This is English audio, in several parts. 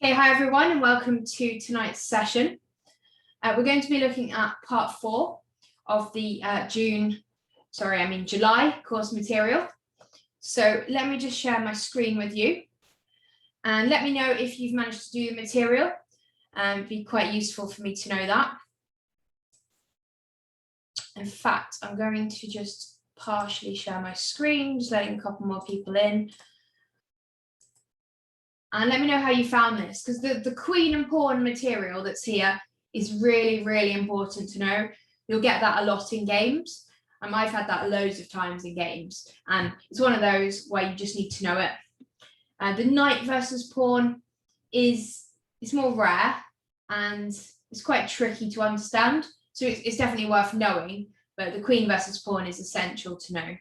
Okay, hi everyone, and welcome to tonight's session. We're going to be looking at part 4 of the July course material. So let me just share my screen with you and let me know if you've managed to do the material. It'd be quite useful for me to know that. In fact, I'm going to just partially share my screen, just letting a couple more people in. And let me know how you found this, because the queen and pawn material that's here is really, really important to know. You'll get that a lot in games. I've had that loads of times in games. And it's one of those where you just need to know it. The knight versus pawn is more rare and it's quite tricky to understand. So it's definitely worth knowing, but the queen versus pawn is essential to know.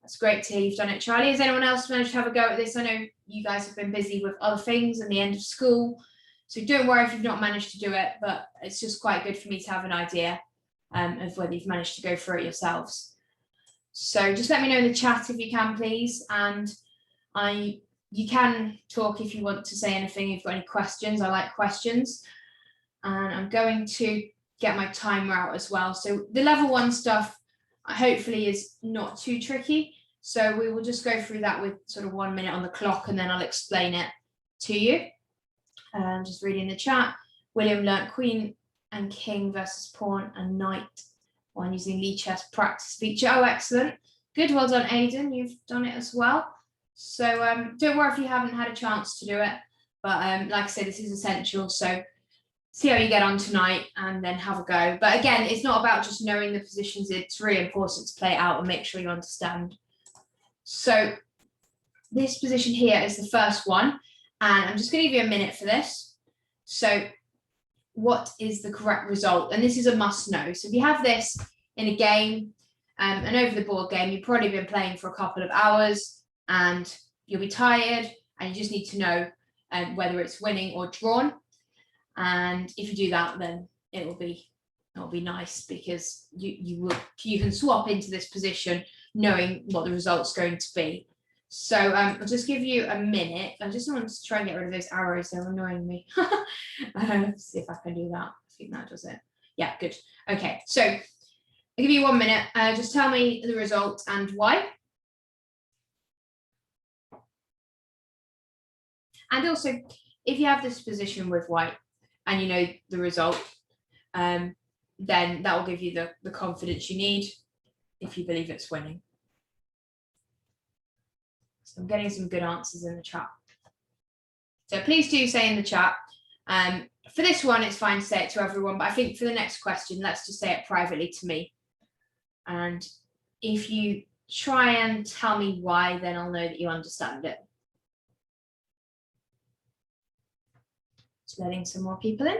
That's great to hear you've done it, Charlie. Has anyone else managed to have a go at this? I know you guys have been busy with other things and the end of school, so don't worry if you've not managed to do it, but it's just quite good for me to have an idea of whether you've managed to go through it yourselves. So just let me know in the chat if you can, please, and you can talk if you want to say anything, if you've got any questions. I like questions. And I'm going to get my timer out as well. So the level 1 stuff hopefully is not too tricky. So we will just go through that with sort of 1 minute on the clock and then I'll explain it to you. Just reading the chat. William learnt queen and king versus pawn and knight when using Lichess practice feature. Oh, excellent. Good, well done, Aidan. You've done it as well. So don't worry if you haven't had a chance to do it. But like I said, this is essential. So see how you get on tonight and then have a go. But again, it's not about just knowing the positions. It's really important to play it out and make sure you understand. So this position here is the first one. And I'm just going to give you a minute for this. So what is the correct result? And this is a must know. So if you have this in a game, an over the board game, you've probably been playing for a couple of hours and you'll be tired and you just need to know whether it's winning or drawn. And if you do that, then it'll be nice because you can swap into this position knowing what the result's going to be. So I'll just give you a minute. I just want to try and get rid of those arrows. They're annoying me. Let's see if I can do that. I think that does it. Yeah, good. Okay, so I'll give you 1 minute. Just tell me the result and why. And also, if you have this position with white, and you know the result, then that will give you the confidence you need if you believe it's winning. So I'm getting some good answers in the chat. So please do say in the chat. For this one, it's fine to say it to everyone, but I think for the next question, let's just say it privately to me. And if you try and tell me why, then I'll know that you understand it. Just letting some more people in.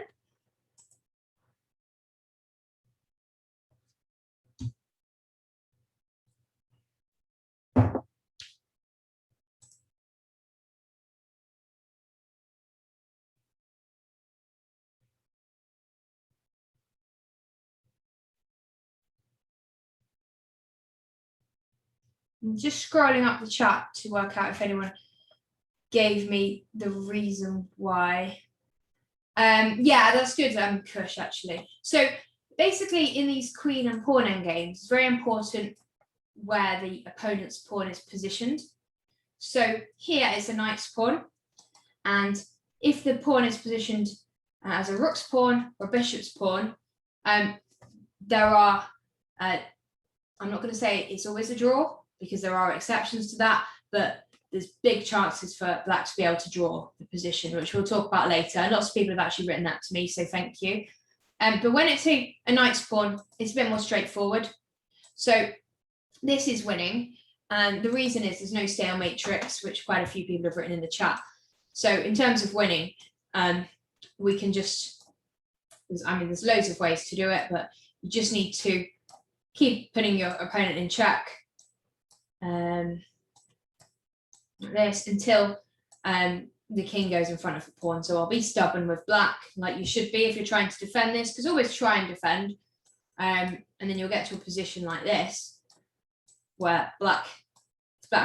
I'm just scrolling up the chat to work out if anyone gave me the reason why. Yeah, that's good, Kush, actually. So basically in these queen and pawn endgames, it's very important where the opponent's pawn is positioned. So here is a knight's pawn. And if the pawn is positioned as a rook's pawn or bishop's pawn, there are, I'm not going to say it's always a draw because there are exceptions to that, but there's big chances for black to be able to draw the position, which we'll talk about later. Lots of people have actually written that to me, so thank you. But when it's a knight's pawn, it's a bit more straightforward. So this is winning. And the reason is there's no stalemate tricks, which quite a few people have written in the chat. So in terms of winning, we can just, there's loads of ways to do it, but you just need to keep putting your opponent in check. Like this until the king goes in front of the pawn. So I'll be stubborn with black, like you should be if you're trying to defend this, because always try and defend. And then you'll get to a position like this, where black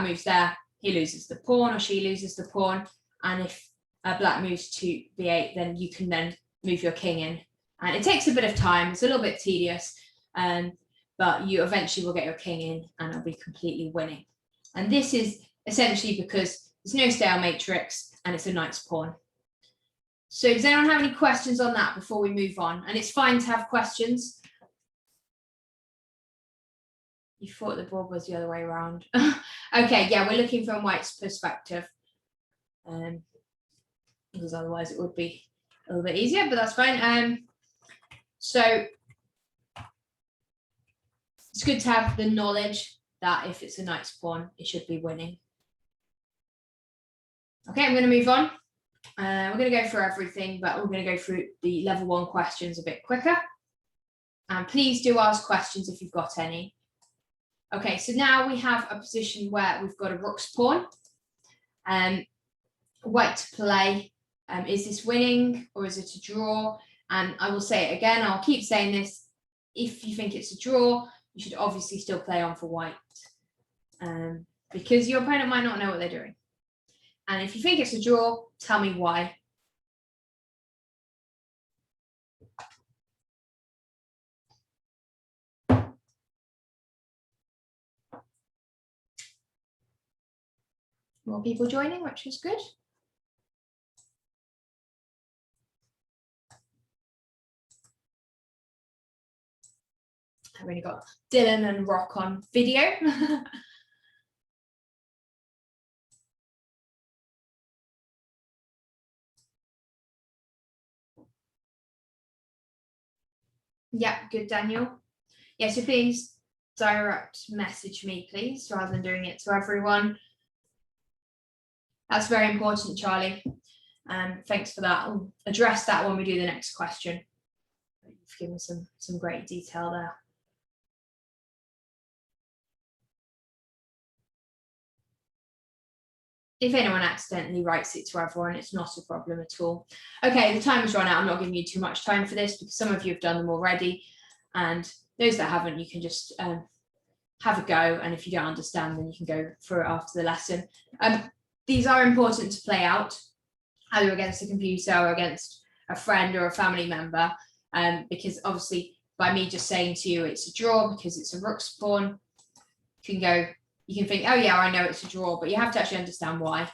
moves there, he loses the pawn or she loses the pawn. And if black moves to b8, then you can then move your king in. And it takes a bit of time. It's a little bit tedious, but you eventually will get your king in and it'll be completely winning. And this is essentially because there's no stalemate tricks and it's a knight's pawn. So does anyone have any questions on that before we move on? And it's fine to have questions. You thought the board was the other way around. Okay, yeah, we're looking from white's perspective. Because otherwise it would be a little bit easier, but that's fine. So it's good to have the knowledge that if it's a knight's pawn, it should be winning. Okay, I'm going to move on. We're going to go through everything, but we're going to go through the level 1 questions a bit quicker. And please do ask questions if you've got any. Okay, so now we have a position where we've got a rook's pawn. White to play. Is this winning or is it a draw? And I will say it again, I'll keep saying this. If you think it's a draw, you should obviously still play on for white, because your opponent might not know what they're doing. And if you think it's a draw, tell me why. More people joining, which is good. I've only got Dylan and Rock on video. Yeah, good, Daniel. Yeah, so please direct message me, please, rather than doing it to everyone. That's very important, Charlie. Thanks for that. I'll address that when we do the next question. You've given some great detail there. If anyone accidentally writes it to everyone, it's not a problem at all. Okay, the time has run out. I'm not giving you too much time for this because some of you have done them already. And those that haven't, you can just have a go. And if you don't understand, then you can go through it after the lesson. These are important to play out, either against a computer or against a friend or a family member, because obviously by me just saying to you it's a draw because it's a rook's pawn, you can think, oh yeah, I know it's a draw, but you have to actually understand why.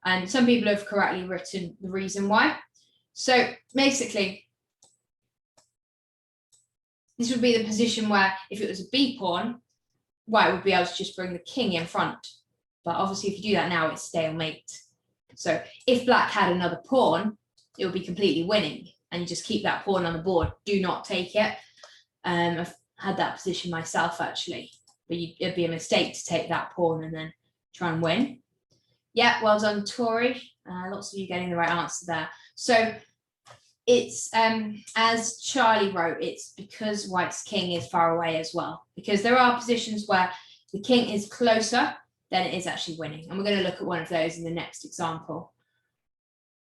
And some people have correctly written the reason why. So basically, this would be the position where if it was a B pawn, white would be able to just bring the king in front. But obviously if you do that now, it's stalemate. So if black had another pawn, it would be completely winning. And you just keep that pawn on the board. Do not take it. I've had that position myself, actually. But it'd be a mistake to take that pawn and then try and win. Yeah, well done, Tori. Lots of you getting the right answer there. So it's, as Charlie wrote, it's because white's king is far away as well. Because there are positions where the king is closer than it is actually winning. And we're going to look at one of those in the next example.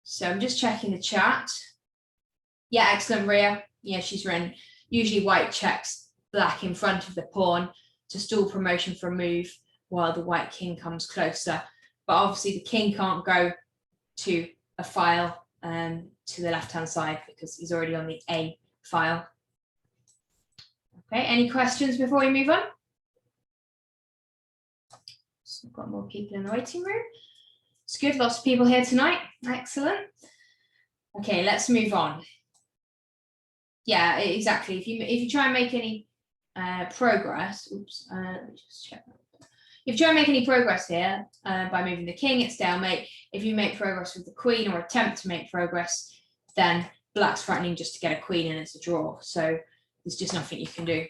So I'm just checking the chat. Yeah, excellent, Ria. Yeah, she's written, usually white checks black in front of the pawn to stall promotion for a move while the white king comes closer. But obviously the king can't go to a file to the left-hand side because he's already on the A file. Okay, any questions before we move on? So we've got more people in the waiting room. It's good, lots of people here tonight. Excellent. Okay, let's move on. Yeah, exactly. If you try and make any progress, oops, let me just check. If you try and make any progress here by moving the king, it's stalemate. If you make progress with the queen or attempt to make progress, then black's threatening just to get a queen and it's a draw. So there's just nothing you can do.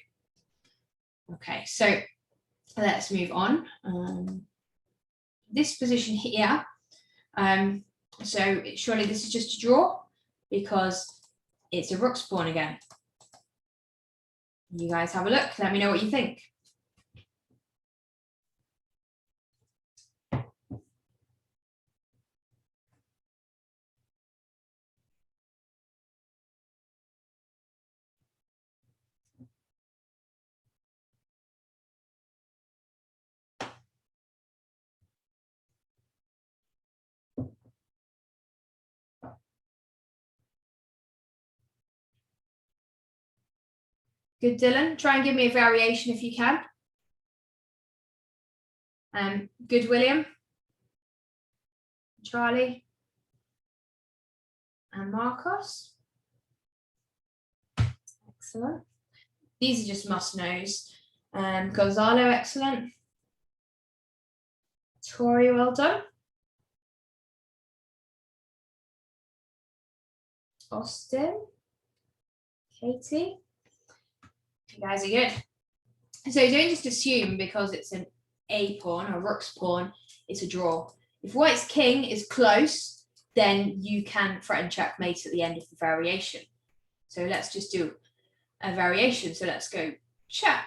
Okay, so let's move on. This position here, so surely this is just a draw because it's a rook's pawn again. You guys have a look. Let me know what you think. Good, Dylan. Try and give me a variation if you can. Good, William. Charlie. And Marcos. Excellent. These are just must-knows. Gonzalo, excellent. Tori, well done. Austin. Katie. You guys are good. So don't just assume because it's an A pawn or rook's pawn, it's a draw. If white's king is close, then you can threaten checkmate at the end of the variation. So let's just do a variation. So let's go check.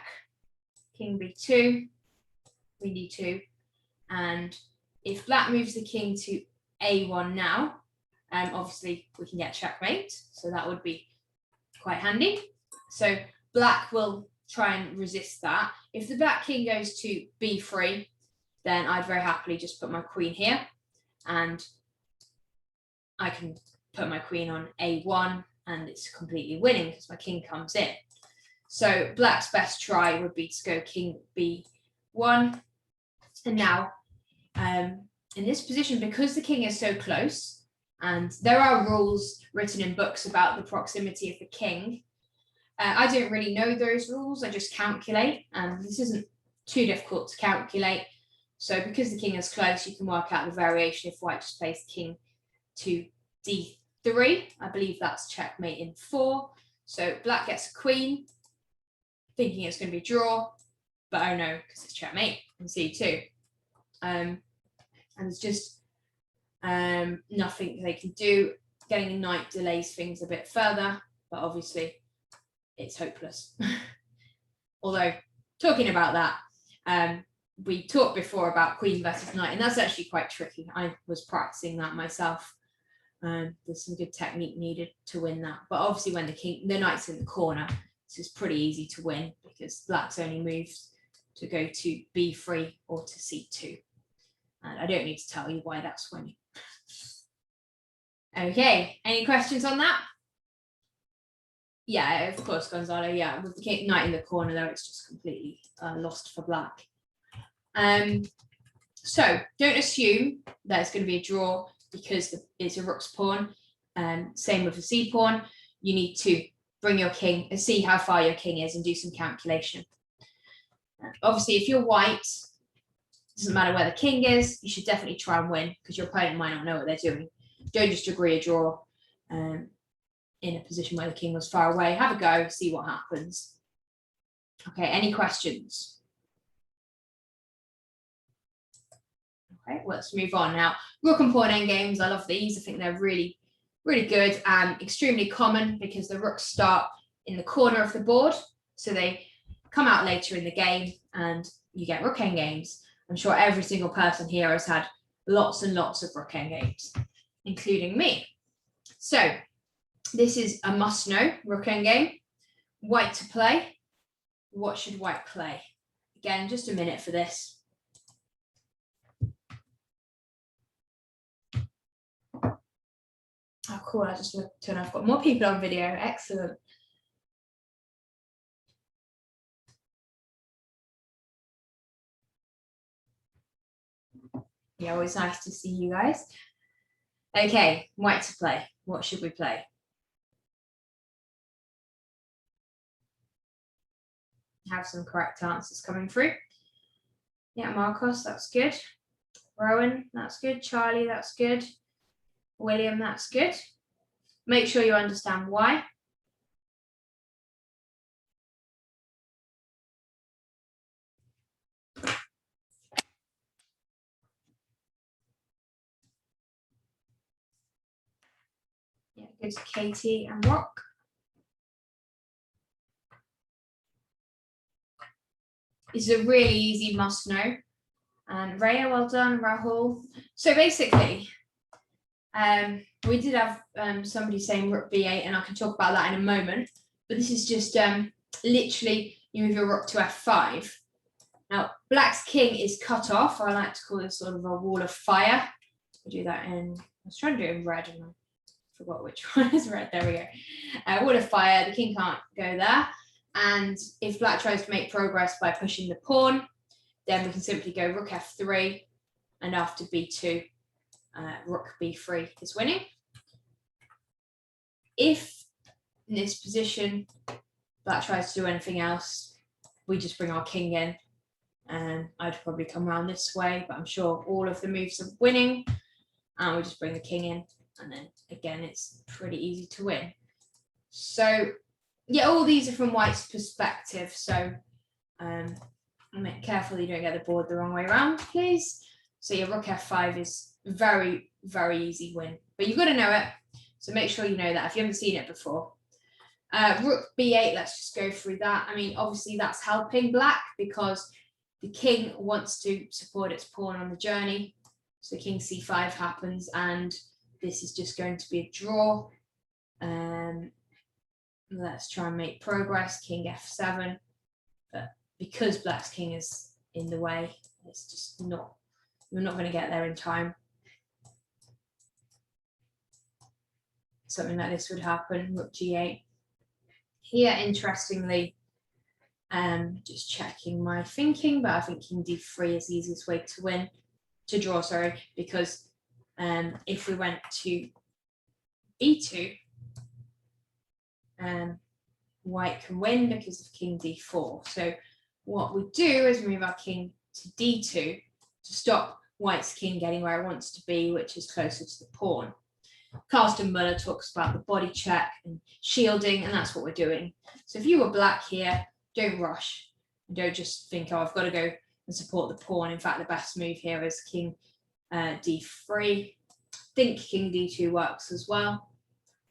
King b2, queen d2. And if black moves the king to a1 now, obviously we can get checkmate. So that would be quite handy. So black will try and resist that. If the black king goes to b3, then I'd very happily just put my queen here and I can put my queen on a1 and it's completely winning because my king comes in. So black's best try would be to go king b1. And now in this position, because the king is so close, and there are rules written in books about the proximity of the king, I don't really know those rules, I just calculate, and this isn't too difficult to calculate. So because the king is close, you can work out the variation if white just plays the king to d3. I believe that's checkmate in 4. So black gets a queen, thinking it's going to be a draw, but oh no, because it's checkmate in c2. And there's just nothing they can do. Getting a knight delays things a bit further, but obviously it's hopeless. Although, talking about that, we talked before about queen versus knight, and that's actually quite tricky. I was practicing that myself. There's some good technique needed to win that. But obviously when the knight's in the corner, this is pretty easy to win because black's only moves to go to b3 or to c2. And I don't need to tell you why that's winning. Okay, any questions on that? Yeah, of course, Gonzalo. Yeah, with the knight in the corner there, it's just completely lost for black. So don't assume that it's going to be a draw because it's a rook's pawn. Same with the c pawn. You need to bring your king and see how far your king is and do some calculation. Obviously, if you're white, doesn't matter where the king is, you should definitely try and win because your opponent might not know what they're doing. Don't just agree a draw in a position where the king was far away. Have a go, see what happens. Okay, any questions? Okay, let's move on now. Rook and pawn endgames, I love these. I think they're really, really good and extremely common because the rooks start in the corner of the board. So they come out later in the game and you get rook endgames. I'm sure every single person here has had lots and lots of rook endgames, including me. So this is a must-know rook endgame. White to play. What should white play? Again, just a minute for this. Oh, cool. I just looked and I've got more people on video. Excellent. Yeah, always nice to see you guys. Okay, white to play. What should we play? Have some correct answers coming through. Yeah, Marcos, that's good. Rowan, that's good. Charlie, that's good. William, that's good. Make sure you understand why. Yeah, good to Katie and Rock. This is a really easy must know. And Rhea, well done, Rahul. So basically, we did have somebody saying rook b8, and I can talk about that in a moment. But this is just literally you move your rook to f5. Now, black's king is cut off. I like to call this sort of a wall of fire. I'll do that in, I was trying to do it in red and I forgot which one is red. There we go. Wall of fire, the king can't go there. And if black tries to make progress by pushing the pawn, then we can simply go rook f3, and after b2, rook b3 is winning. If in this position black tries to do anything else, we just bring our king in, and I'd probably come around this way, but I'm sure all of the moves are winning, and we just bring the king in, and then again it's pretty easy to win. So yeah, all these are from white's perspective, so make careful you don't get the board the wrong way around, please. So your rook f5 is very, very easy win, but you've got to know it, so make sure you know that if you haven't seen it before. Rook b8, let's just go through that. I mean, obviously that's helping black because the king wants to support its pawn on the journey. So king c5 happens, and this is just going to be a draw. Let's try and make progress, king f7. But because black's king is in the way, it's just not, you're not going to get there in time. Something like this would happen, rook g8. Here, interestingly, just checking my thinking, but I think king d3 is the easiest way to win, to draw, sorry, because if we went to b2, white can win because of king d4. So what we do is move our king to d2 to stop white's king getting where it wants to be, which is closer to the pawn. Carsten Muller talks about the body check and shielding, and that's what we're doing. So if you were black here, don't rush. Don't just think, oh, I've got to go and support the pawn. In fact, the best move here is king d3. I think king d2 works as well,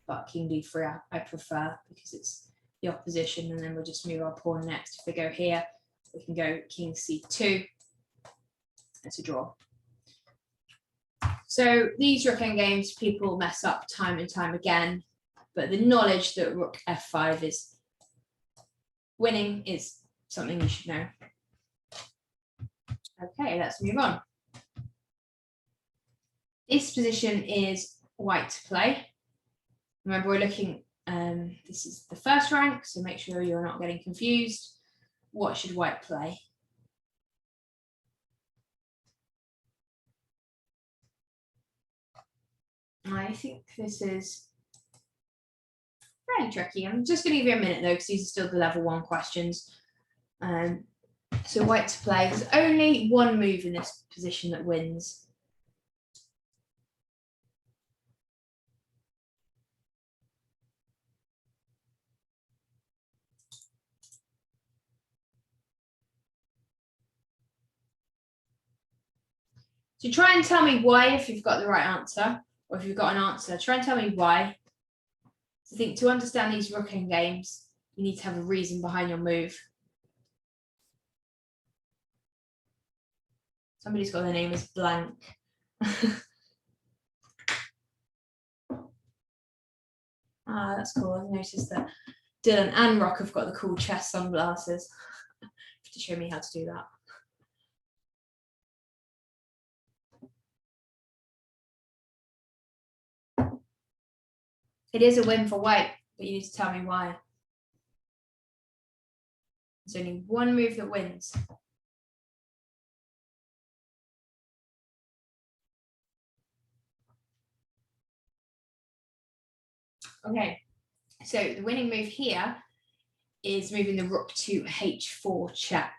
but king d3 I prefer because it's the opposition, and then we'll just move our pawn next. If we go here, we can go king c2. It's a draw. So these rook endgames, people mess up time and time again, but the knowledge that rook f5 is winning is something you should know. Okay, let's move on. This position is white to play. Remember, we're looking, this is the first rank, so make sure you're not getting confused. What should white play? I think this is very tricky. I'm just going to give you a minute though, because these are still the level 1 questions. So white to play. There's only one move in this position that wins. So try and tell me why if you've got the right answer, or if you've got an answer, try and tell me why. So I think to understand these rook endgames, you need to have a reason behind your move. Somebody's got their name as blank. Ah, that's cool. I've noticed that Dylan and Rock have got the cool chest sunglasses to show me how to do that. It is a win for white, but you need to tell me why. There's only one move that wins. Okay, so the winning move here is moving the rook to h4 check.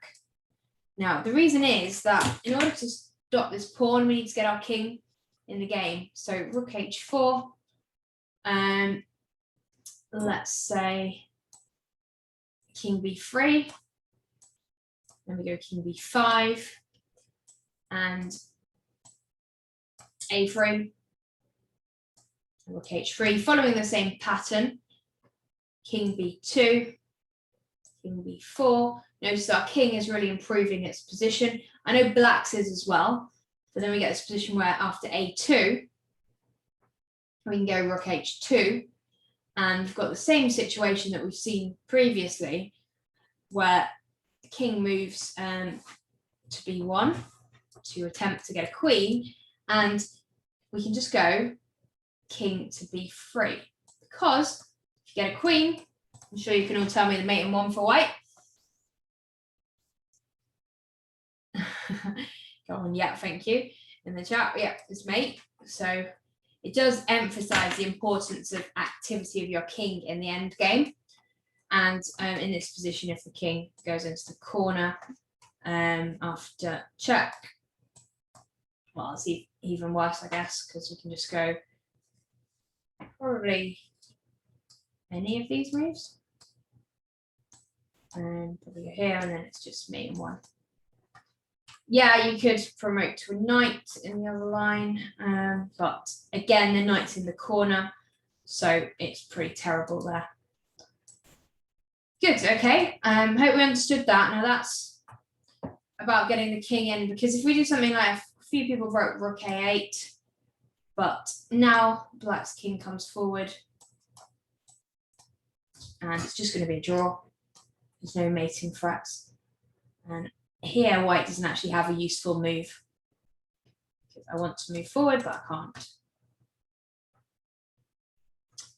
Now, the reason is that in order to stop this pawn, we need to get our king in the game. So rook h4, let's say king b3, then we go king b5, and a3, and rook h3, following the same pattern, king b2, king b4. Notice our king is really improving its position. I know black's is as well, but then we get this position where after a2, we can go rook h2, and we've got the same situation that we've seen previously, where the king moves to b1 to attempt to get a queen, and we can just go king to b3, because if you get a queen, I'm sure you can all tell me the mate and one for white. Go on, yeah, thank you. In the chat, yeah, it's mate. So it does emphasize the importance of activity of your king in the end game. And in this position, if the king goes into the corner after check, well, it's even worse, I guess, because we can just go probably any of these moves. And probably go here, and then it's just mate and one. Yeah, you could promote to a knight in the other line, but again, the knight's in the corner, so it's pretty terrible there. Good, okay. Hope we understood that. Now that's about getting the king in, because if we do something like a few people wrote rook a8, but now black's king comes forward, and it's just going to be a draw. There's no mating threats, and here white doesn't actually have a useful move. I want to move forward, but I can't.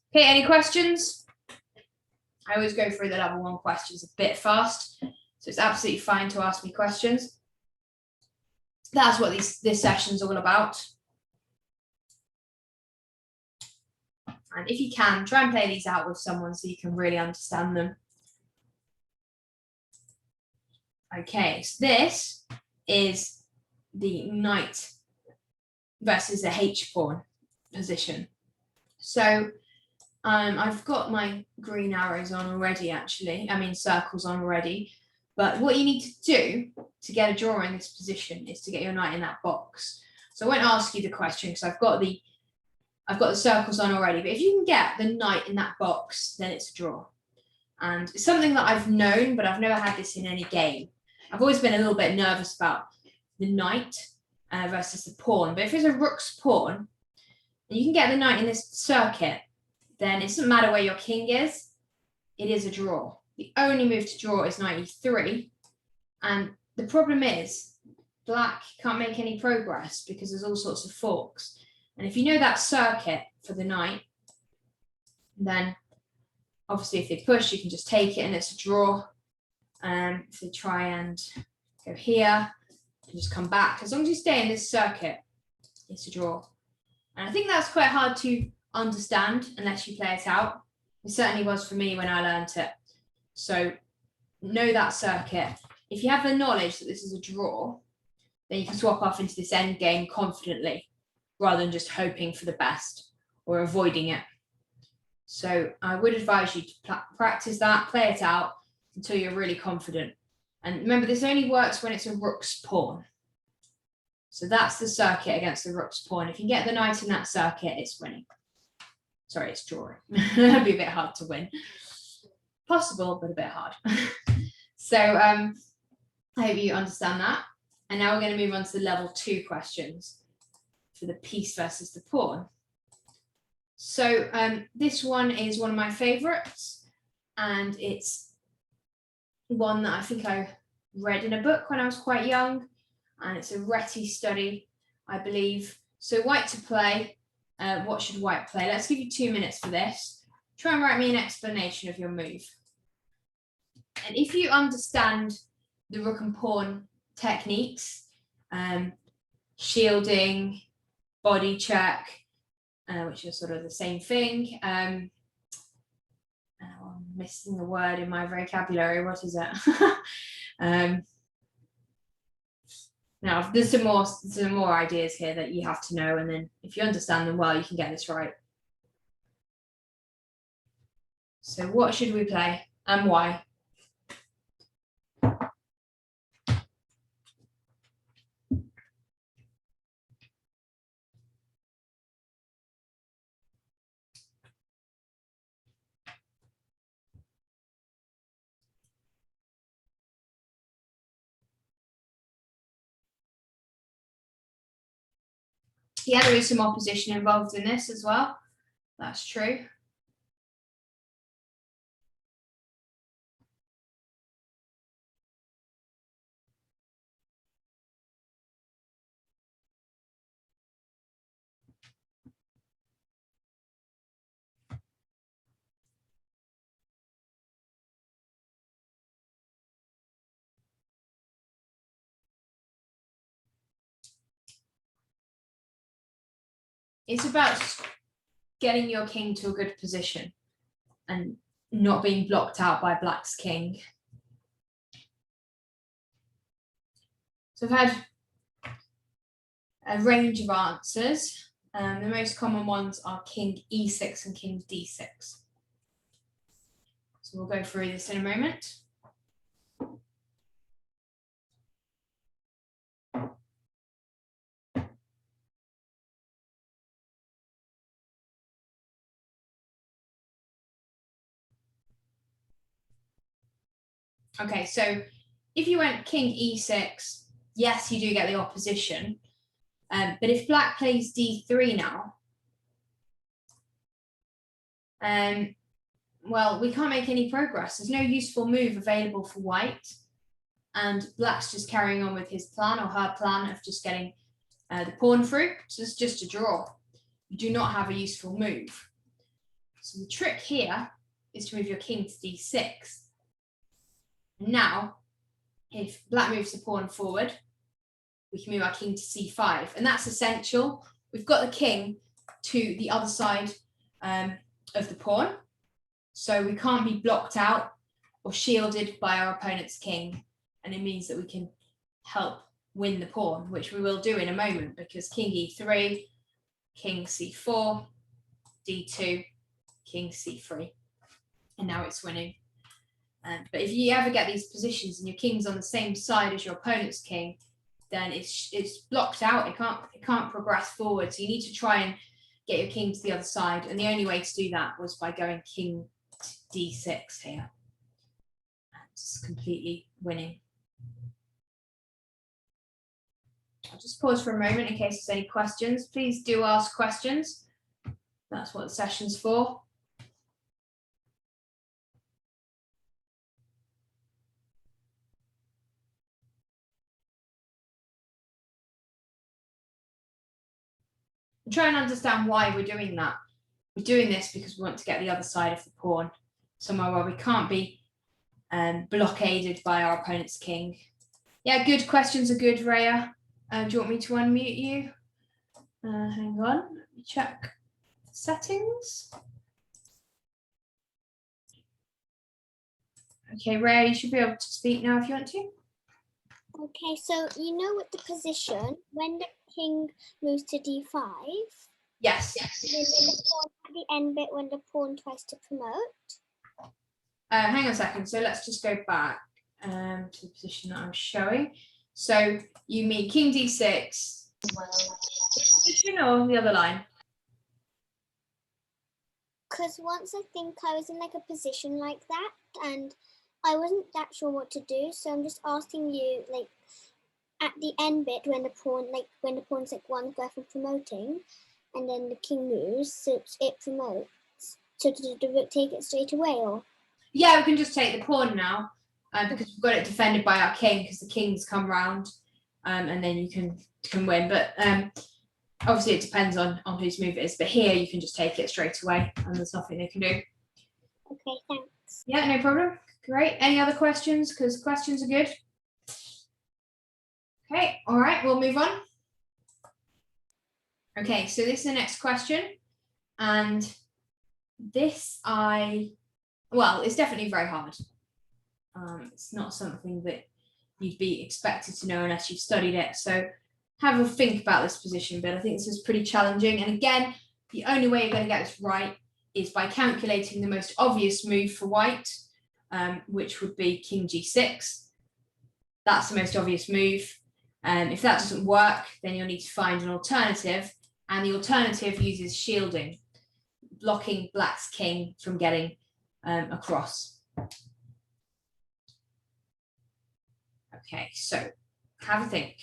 Okay, any questions? I always go through the level 1 questions a bit fast, so it's absolutely fine to ask me questions. That's what this session's all about. And if you can, try and play these out with someone so you can really understand them. Okay, so this is the knight versus the H pawn position. So I've got my green arrows on already, actually. I mean, circles on already. But what you need to do to get a draw in this position is to get your knight in that box. So I won't ask you the question because I've got the circles on already. But if you can get the knight in that box, then it's a draw. And it's something that I've known, but I've never had this in any game. I've always been a little bit nervous about the knight versus the pawn. But if it's a rook's pawn, and you can get the knight in this circuit, then it doesn't matter where your king is, it is a draw. The only move to draw is knight e3. And the problem is, black can't make any progress because there's all sorts of forks. And if you know that circuit for the knight, then obviously if they push, you can just take it and it's a draw. If they try and go here and just come back, as long as you stay in this circuit, it's a draw. And I think that's quite hard to understand unless you play it out. It certainly was for me when I learned it. So know that circuit. If you have the knowledge that this is a draw, then you can swap off into this end game confidently rather than just hoping for the best or avoiding it. So I would advise you to practice that, play it out until you're really confident. And remember, this only works when it's a rook's pawn. So that's the circuit against the rook's pawn. If you get the knight in that circuit, it's winning. Sorry, it's drawing. It'd be a bit hard to win. Possible, but a bit hard. So I hope you understand that. And now we're going to move on to the level 2 questions for the piece versus the pawn. So this one is one of my favorites, and it's one that I think I read in a book when I was quite young, and it's a Reti study, I believe. So white to play. What should white play? Let's give you 2 minutes for this. Try and write me an explanation of your move. And if you understand the rook and pawn techniques, shielding, body check, which are sort of the same thing. I'm missing a word in my vocabulary. What is it? Now, there's some more ideas here that you have to know, and then if you understand them well, you can get this right. So what should we play and why? Yeah, there is some opposition involved in this as well. That's true. It's about getting your king to a good position and not being blocked out by black's king. So I've had a range of answers. The most common ones are king e6 and king d6. So we'll go through this in a moment. Okay, so if you went king e6, yes, you do get the opposition. But if black plays d3 now, well, we can't make any progress. There's no useful move available for white. And black's just carrying on with his plan or her plan of just getting the pawn through. So it's just a draw. You do not have a useful move. So the trick here is to move your king to d6. Now, if black moves the pawn forward, we can move our king to c5. And that's essential. We've got the king to the other side of the pawn. So we can't be blocked out or shielded by our opponent's king. And it means that we can help win the pawn, which we will do in a moment, because king e3, king c4, d2, king c3. And now it's winning. But if you ever get these positions and your king's on the same side as your opponent's king, then it's blocked out. It can't progress forward. So you need to try and get your king to the other side. And the only way to do that was by going king to d6 here. It's completely winning. I'll just pause for a moment in case there's any questions. Please do ask questions. That's what the session's for. And try and understand why we're doing that. We're doing this because we want to get the other side of the pawn somewhere where we can't be blockaded by our opponent's king. Yeah, good questions are good, Rhea. Do you want me to unmute you? Hang on, let me check the settings. Okay, Rhea, you should be able to speak now if you want to. Okay, so you know with the position, when the king moves to d5, Yes. then the pawn at the end bit when the pawn tries to promote. Hang on a second. So let's just go back to the position that I'm showing. So you mean king d6 position or the other line? Because once I think I was in like a position like that and I wasn't that sure what to do, so I'm just asking you, like at the end bit when the pawn's like one square from promoting, and then the king moves, so it promotes. So do we take it straight away, or? Yeah, we can just take the pawn now because we've got it defended by our king because the king's come round, and then you can win. But obviously it depends on whose move it is. But here you can just take it straight away, and there's nothing they can do. Okay, thanks. Yeah, no problem. Great. Any other questions? Because questions are good. Okay, all right, we'll move on. Okay, so this is the next question. And this it's definitely very hard. It's not something that you'd be expected to know unless you've studied it. So have a think about this position, but I think this is pretty challenging. And again, the only way you're going to get this right is by calculating the most obvious move for white, which would be king g6. That's the most obvious move. If that doesn't work, then you'll need to find an alternative. And the alternative uses shielding, blocking black's king from getting across. Okay, so have a think.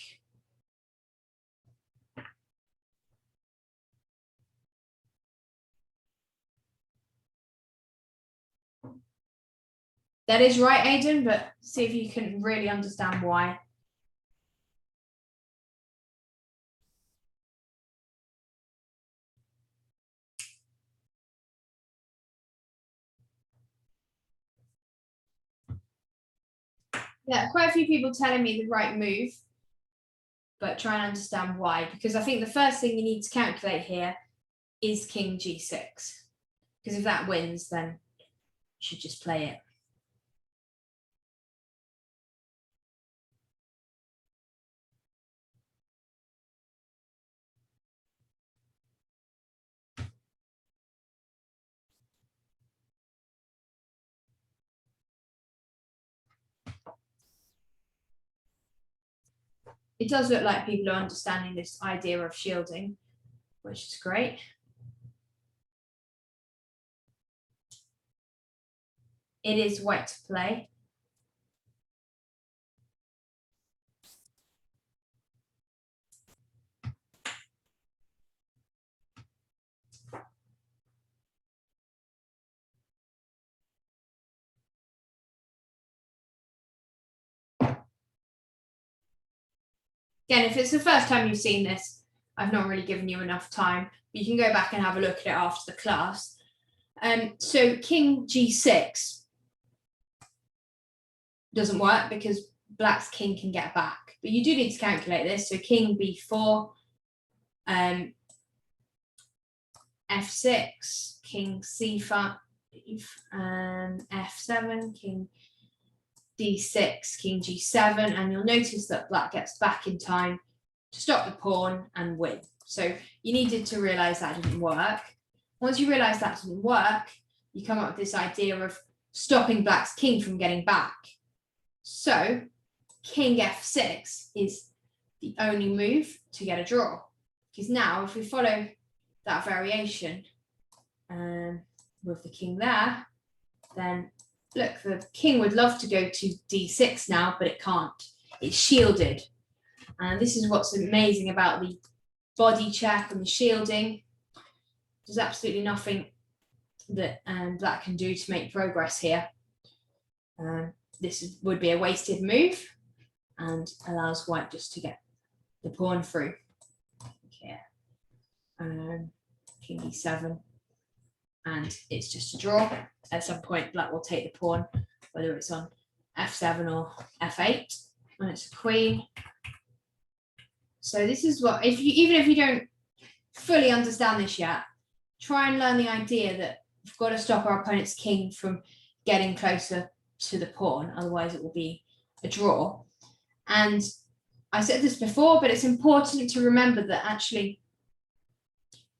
That is right, Aidan, but see if you can really understand why. Yeah, quite a few people telling me the right move, but try and understand why. Because I think the first thing you need to calculate here is king g6. Because if that wins, then you should just play it. It does look like people are understanding this idea of shielding, which is great. It is white to play. Again, if it's the first time you've seen this, I've not really given you enough time. You can go back and have a look at it after the class. So king g6 doesn't work because black's king can get back. But you do need to calculate this. So king b4, f6, king c5, f7, king d6, king g7, and you'll notice that black gets back in time to stop the pawn and win. So you needed to realize that didn't work. Once you realize that didn't work, you come up with this idea of stopping black's king from getting back. So king f6 is the only move to get a draw. Because now if we follow that variation with the king there, then look, the king would love to go to d6 now, but it can't. It's shielded. And this is what's amazing about the body check and the shielding. There's absolutely nothing that black can do to make progress here. This would be a wasted move and allows white just to get the pawn through. Here. King d7. And it's just a draw. At some point, black will take the pawn, whether it's on f7 or f8, when it's a queen. So this is what, even if you don't fully understand this yet, try and learn the idea that we've got to stop our opponent's king from getting closer to the pawn, otherwise it will be a draw. And I said this before, but it's important to remember that actually,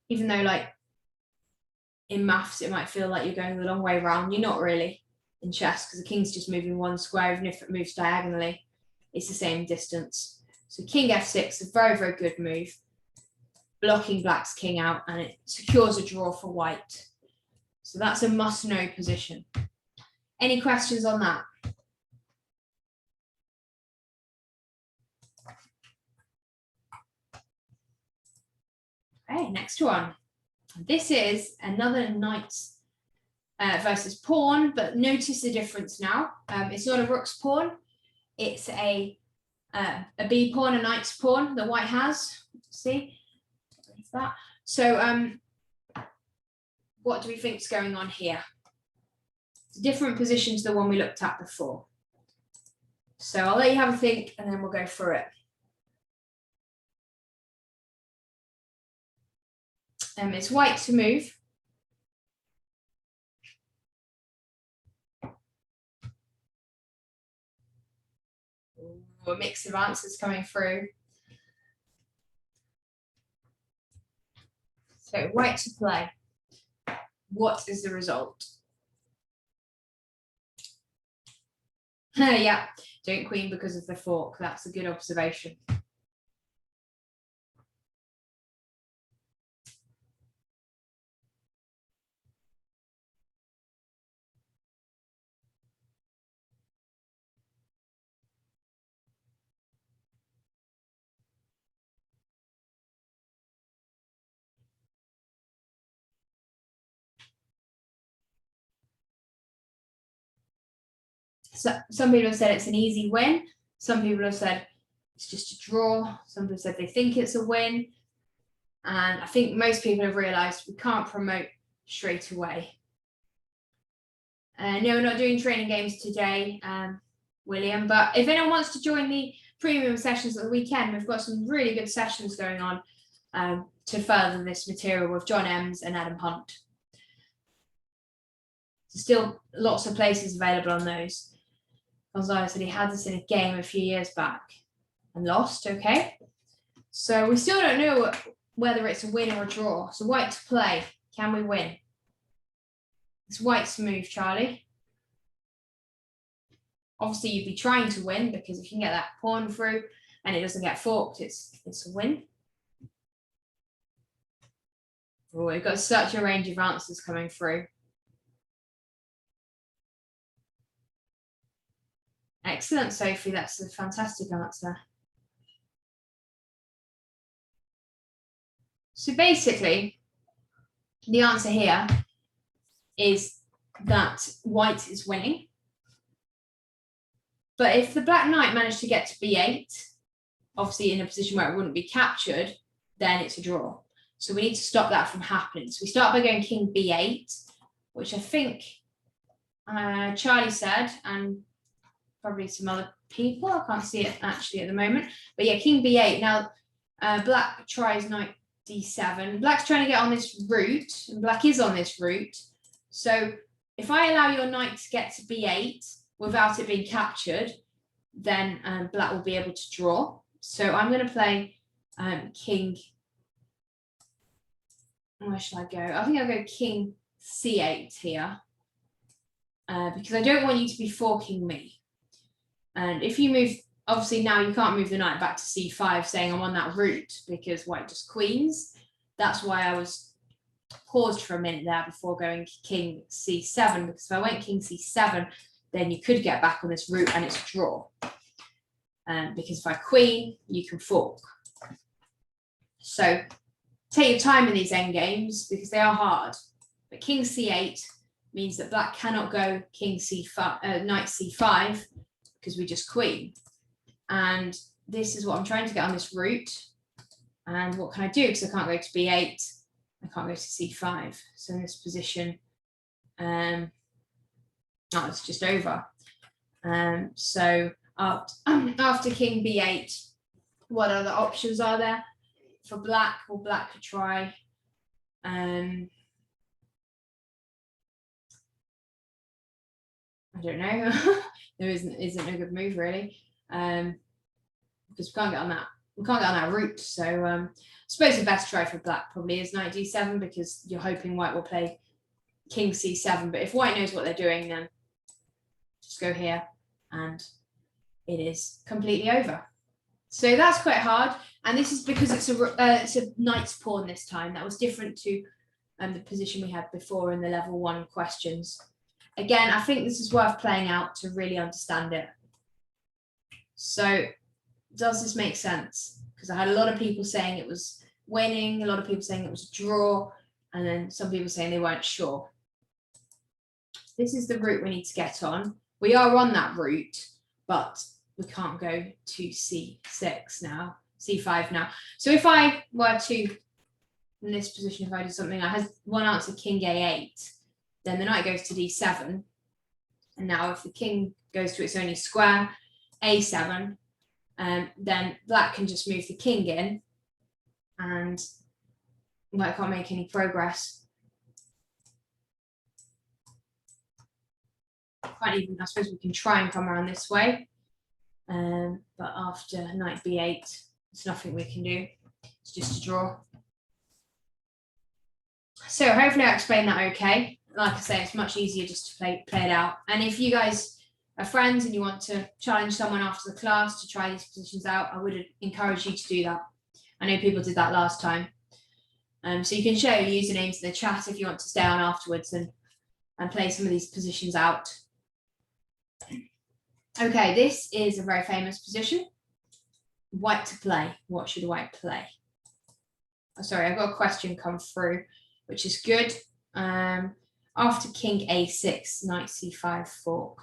even though like in maths, it might feel like you're going the long way around. You're not really in chess because the king's just moving one square, even if it moves diagonally, it's the same distance. So king f6 is a very, very good move, blocking black's king out, and it secures a draw for white. So that's a must-know position. Any questions on that? Okay, next one. This is another knight versus pawn, but notice the difference now. It's not a rook's pawn, it's a b pawn, a knight's pawn that white has. See that? So what do we think is going on here? It's a different position to the one we looked at before. So I'll let you have a think and then we'll go through it. It's white to move. A mix of answers coming through. So white to play. What is the result? Yeah, don't queen because of the fork. That's a good observation. So some people have said it's an easy win. Some people have said it's just a draw. Some people have said they think it's a win. And I think most people have realised we can't promote straight away. No, we're not doing training games today, William, but if anyone wants to join the premium sessions at the weekend, we've got some really good sessions going on to further this material with John Ems and Adam Hunt. There's still lots of places available on those. Gonzalo said he had this in a game a few years back and lost, okay? So we still don't know whether it's a win or a draw. So white to play, can we win? It's white's move, Charlie. Obviously, you'd be trying to win because if you can get that pawn through and it doesn't get forked, it's a win. Oh, we've got such a range of answers coming through. Excellent, Sophie. That's a fantastic answer. So basically, the answer here is that white is winning. But if the black knight managed to get to b8, obviously in a position where it wouldn't be captured, then it's a draw. So we need to stop that from happening. So we start by going king b8, which I think Charlie said, and probably some other people. I can't see it actually at the moment. But yeah, king b8. Now, black tries knight d7. Black's trying to get on this route, and black is on this route. So if I allow your knight to get to b8 without it being captured, then black will be able to draw. So I'm going to play king. Where should I go? I think I'll go king c8 here because I don't want you to be forking me. And if you move, obviously now you can't move the knight back to c5 saying I'm on that route because white just queens. That's why I was paused for a minute there before going king c7, because if I went king c7, then you could get back on this route and it's a draw. Because if I queen, you can fork. So take your time in these endgames because they are hard. But king c8 means that black cannot go king c5, knight c5, because we just queen. And this is what I'm trying to get on this route. And what can I do? Because I can't go to b8, I can't go to c5. So in this position, it's just over. So after king b8, what other options are there for black? Well, black could try I don't know. There isn't a good move really, because we can't get on that route. So I suppose the best try for black probably is knight d7, because you're hoping white will play king c7. But if white knows what they're doing, then just go here and it is completely over. So that's quite hard, and this is because it's a knight's pawn this time. That was different to the position we had before in the level 1 questions. Again, I think this is worth playing out to really understand it. So does this make sense? Because I had a lot of people saying it was winning, a lot of people saying it was a draw, and then some people saying they weren't sure. This is the route we need to get on. We are on that route, but we can't go to c6 now, c5 now. So if I were to, in this position, if I did something, I had one answer, king a8, then the knight goes to d7. And now if the king goes to its only square, a7, then black can just move the king in and white can't make any progress. Quite even, I suppose we can try and come around this way. But after knight b8, there's nothing we can do. It's just a draw. So hopefully I explained that okay. Like I say, it's much easier just to play it out. And if you guys are friends and you want to challenge someone after the class to try these positions out, I would encourage you to do that. I know people did that last time. So you can share your usernames in the chat if you want to stay on afterwards and play some of these positions out. Okay, this is a very famous position. White to play. What should white play? Oh, sorry, I've got a question come through, which is good. After king a6, knight c5 fork.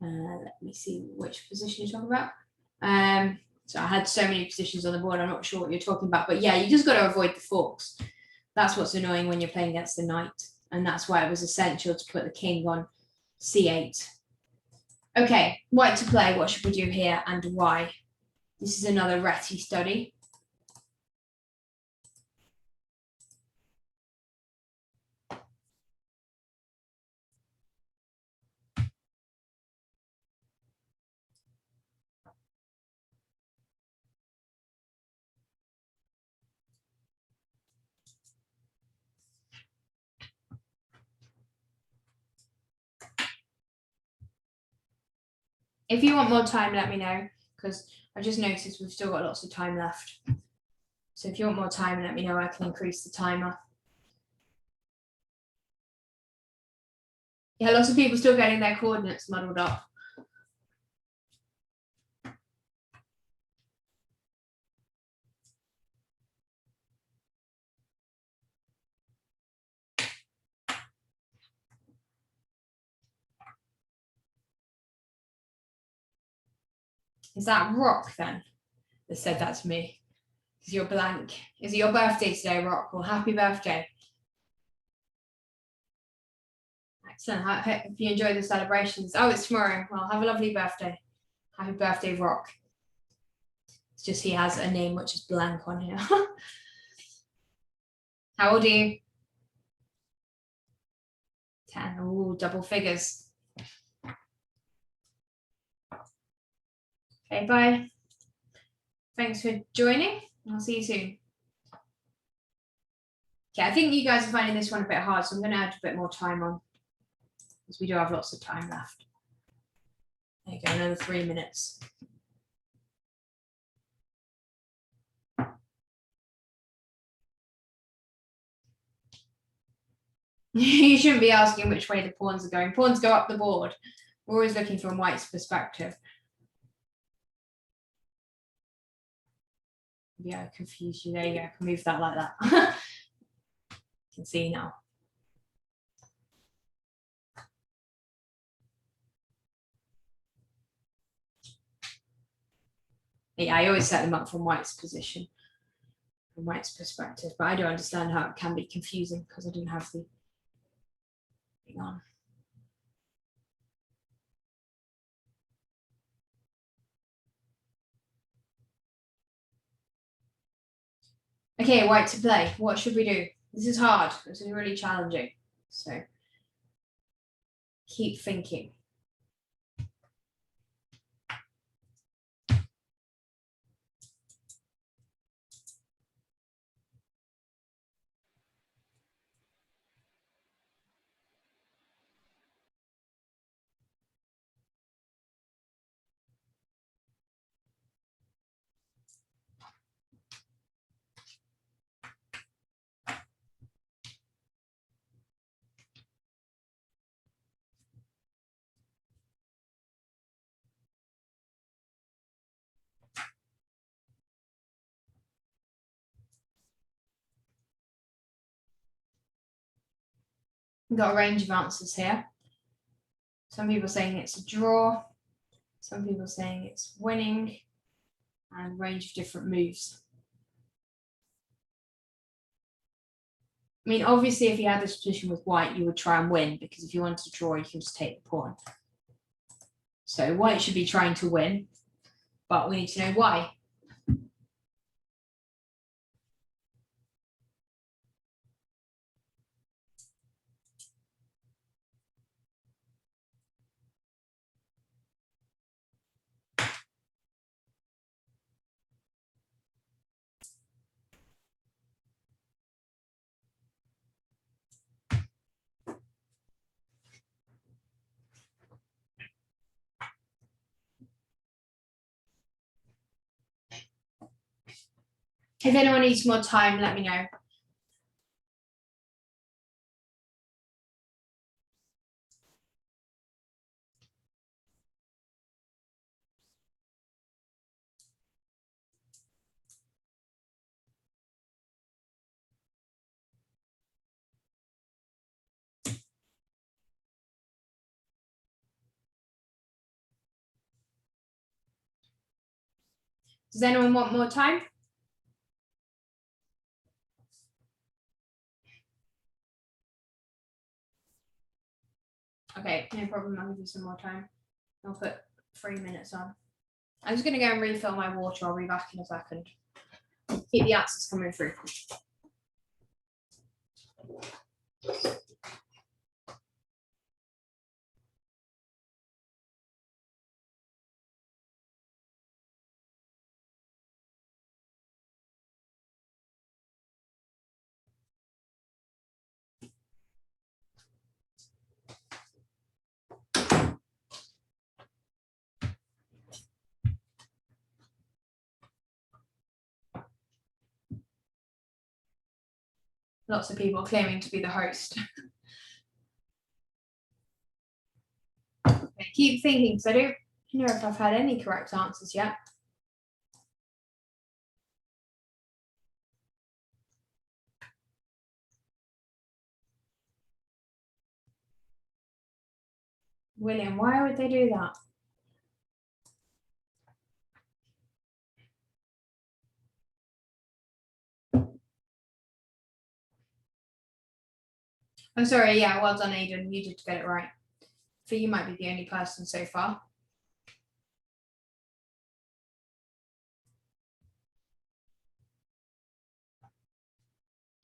Let me see which position you're talking about. So I had so many positions on the board, I'm not sure what you're talking about. But yeah, you just got to avoid the forks. That's what's annoying when you're playing against the knight. And that's why it was essential to put the king on c8. Okay, white to play. What should we do here and why? This is another Reti study. If you want more time, let me know, because I just noticed we've still got lots of time left. So if you want more time, let me know. I can increase the timer. Yeah, lots of people still getting their coordinates muddled up. Is that Rock then that said that to me? Is your blank? Is it your birthday today, Rock? Well, happy birthday. Excellent. I hope you enjoy the celebrations. Oh, it's tomorrow. Well, have a lovely birthday. Happy birthday, Rock. It's just he has a name which is blank on here. How old are you? 10. Oh, double figures. Okay, bye. Thanks for joining. I'll see you soon. Okay, I think you guys are finding this one a bit hard, so I'm going to add a bit more time on, because we do have lots of time left. There you go, another 3 minutes. You shouldn't be asking which way the pawns are going. Pawns go up the board. We're always looking from white's perspective. Yeah, I confused you. There you go. I can move that like that. You can see now. Yeah, I always set them up from white's position, from white's perspective, but I do understand how it can be confusing because I didn't have the thing on. Okay, white to play. What should we do? This is hard. This is really challenging. So keep thinking. We've got a range of answers here. Some people saying it's a draw. Some people saying it's winning, and a range of different moves. I mean, obviously, if you had this position with white, you would try and win, because if you wanted to draw, you can just take the pawn. So white should be trying to win, but we need to know why. If anyone needs more time, let me know. Does anyone want more time? Okay, no problem. I'll give you some more time. I'll put 3 minutes on. I'm just going to go and refill my water. I'll be back in a second. Keep the answers coming through. Lots of people claiming to be the host. Okay, keep thinking, because I don't know if I've had any correct answers yet. William, why would they do that? I'm sorry, yeah, well done, Aidan. You did get it right. So you might be the only person so far.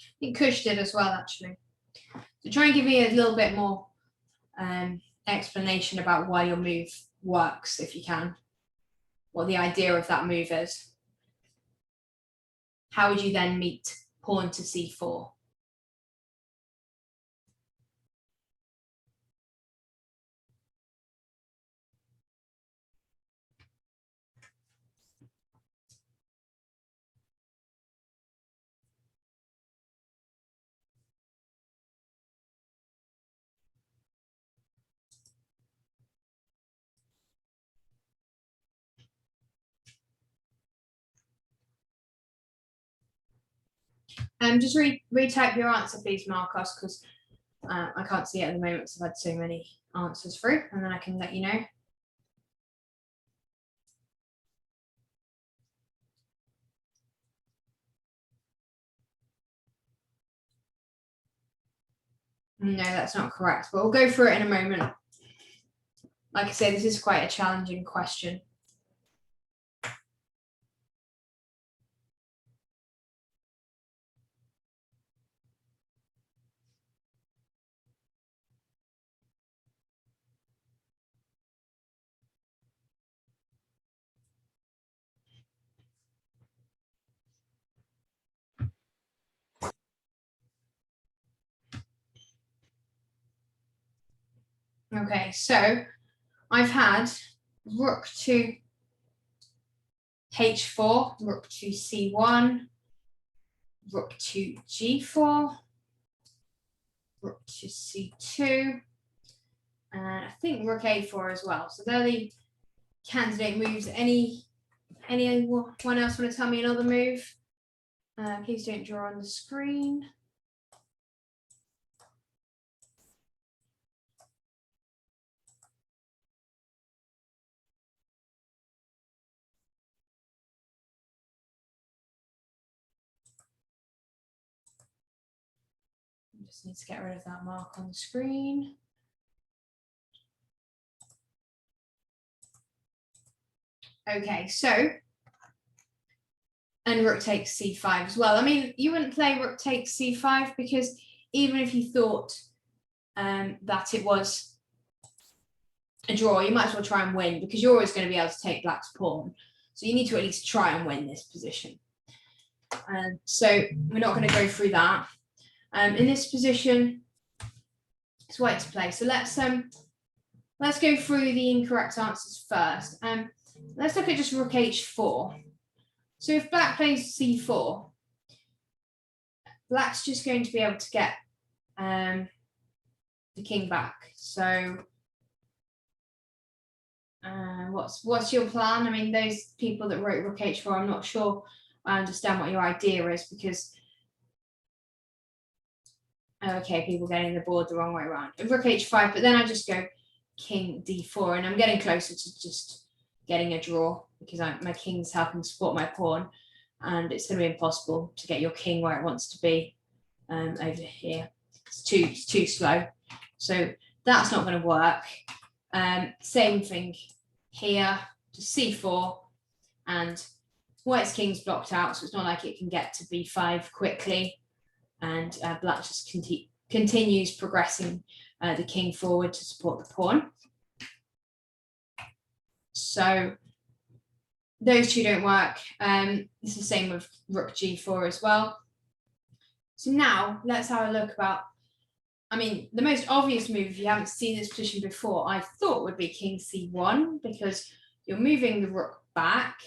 I think Kush did as well, actually. So try and give me a little bit more explanation about why your move works, if you can. What the idea of that move is. How would you then meet pawn to c4? Just retype your answer, please, Marcos, because I can't see it at the moment, so I've had so many answers through, and then I can let you know. No, that's not correct, but we'll go through it in a moment. Like I say, this is quite a challenging question. Okay, so I've had rook to h4, rook to c1, rook to g4, rook to c2, and I think rook a4 as well. So they're the candidate moves. Anyone else want to tell me another move? Please don't draw on the screen. I just need to get rid of that mark on the screen. Okay, so, and rook takes c5 as well. I mean, you wouldn't play rook takes c5 because even if you thought that it was a draw, you might as well try and win because you're always going to be able to take black's pawn. So you need to at least try and win this position. So we're not going to go through that. In this position, it's white to play. So let's go through the incorrect answers first. Let's look at just rook h4. So if black plays c4, black's just going to be able to get the king back. So what's your plan? I mean, those people that wrote rook h4, I'm not sure I understand what your idea is because okay, people getting the board the wrong way around. Rook h5, but then I just go king d4, and I'm getting closer to just getting a draw because my king's helping support my pawn, and it's going to be impossible to get your king where it wants to be over here. It's too slow, so that's not going to work. Same thing here to c4, and white's king's blocked out, so it's not like it can get to b5 quickly, and black just continues progressing the king forward to support the pawn. So those two don't work. It's the same with rook g4 as well. So now let's have a look about, I mean, the most obvious move, if you haven't seen this position before, I thought would be king c1 because you're moving the rook back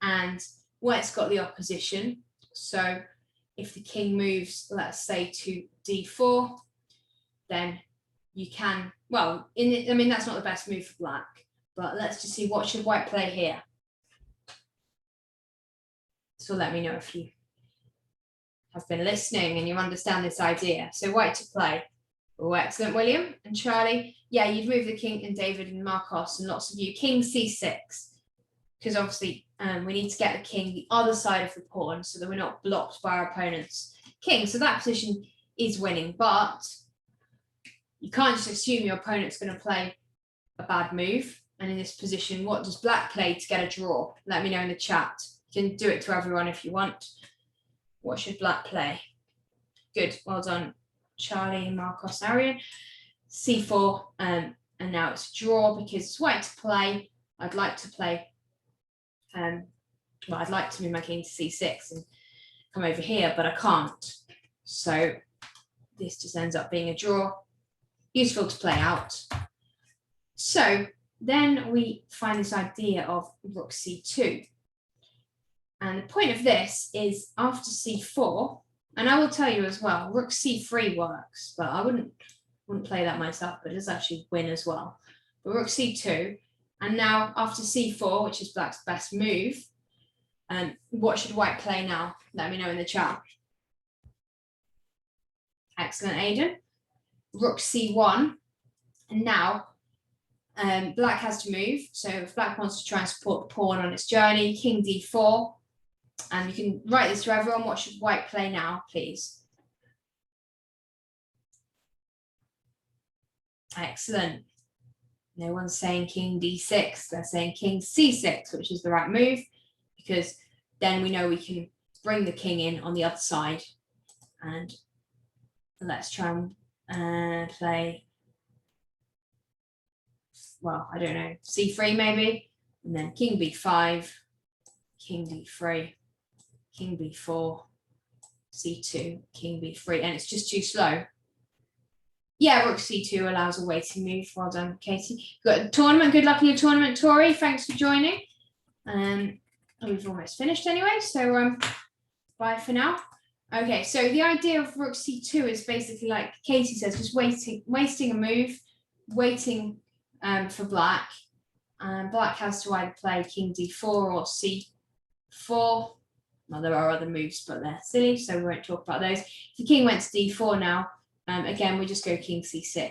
and white's got the opposition. So if the king moves, let's say to d4, then you can, well, I mean, that's not the best move for black, but let's just see what should white play here. So let me know if you have been listening and you understand this idea. So white to play. Oh, excellent, William and Charlie. Yeah, you'd move the king, and David and Marcos and lots of you. King c6, because obviously we need to get the king the other side of the pawn so that we're not blocked by our opponent's king. So that position is winning, but you can't just assume your opponent's going to play a bad move. And in this position, what does black play to get a draw? Let me know in the chat. You can do it to everyone if you want. What should black play? Good, well done, Charlie, Marcos, Arian. c4, and now it's a draw because it's white to play. I'd like to play, well, I'd like to move my king to c6 and come over here, but I can't. So this just ends up being a draw. Useful to play out. So then we find this idea of rook c2. And the point of this is after c4, and I will tell you as well, rook c3 works, but I wouldn't play that myself, but it does actually win as well. But rook c2, and now after c4, which is black's best move, what should white play now? Let me know in the chat. Excellent, Aidan. Rook c1, and now black has to move. So if black wants to try and support the pawn on its journey, king d4, and you can write this to everyone. What should white play now, please? Excellent. No one's saying king d6. They're saying king c6, which is the right move, because then we know we can bring the king in on the other side. And let's try and play, well, I don't know, c3 maybe, and then king b5, king d3, king b4, c2, king b3, and it's just too slow. Yeah, rook c2 allows a waiting move. Well done, Katie. Got a tournament. Good luck in your tournament, Tori. Thanks for joining. We've almost finished anyway, so bye for now. Okay, so the idea of rook c2 is basically, like Katie says, just wasting a move, waiting for black. Black has to either play king d4 or c4. Well, there are other moves, but they're silly, so we won't talk about those. If the king went to d4 now, again, we just go king c6.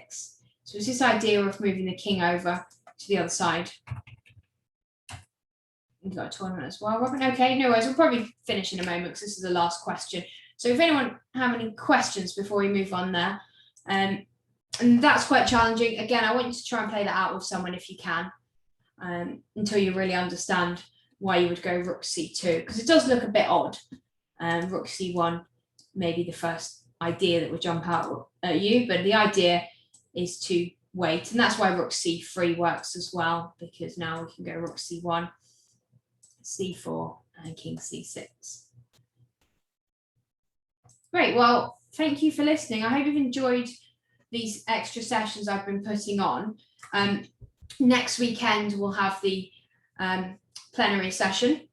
So it's this idea of moving the king over to the other side. You've got a tournament as well, Robin. Okay, no worries. We'll probably finish in a moment because this is the last question. So if anyone have any questions before we move on there, and that's quite challenging. Again, I want you to try and play that out with someone if you can, until you really understand why you would go rook c2, because it does look a bit odd. Rook c1 may be the first idea that would jump out at you, but the idea is to wait, and that's why rook c3 works as well, because now we can go rook c1, c4, and king c6. Great, well, thank you for listening. I hope you've enjoyed these extra sessions I've been putting on. Next weekend we'll have the plenary session,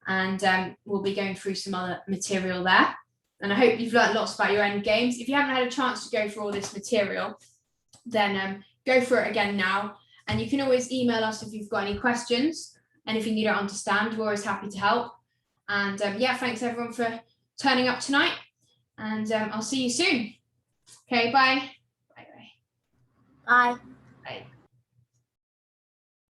and we'll be going through some other material there. And I hope you've learned lots about your end games. If you haven't had a chance to go through all this material, then go for it again now. And you can always email us if you've got any questions, anything you don't understand. We're always happy to help. And yeah, thanks everyone for turning up tonight. And I'll see you soon. Okay, bye. Bye. Bye.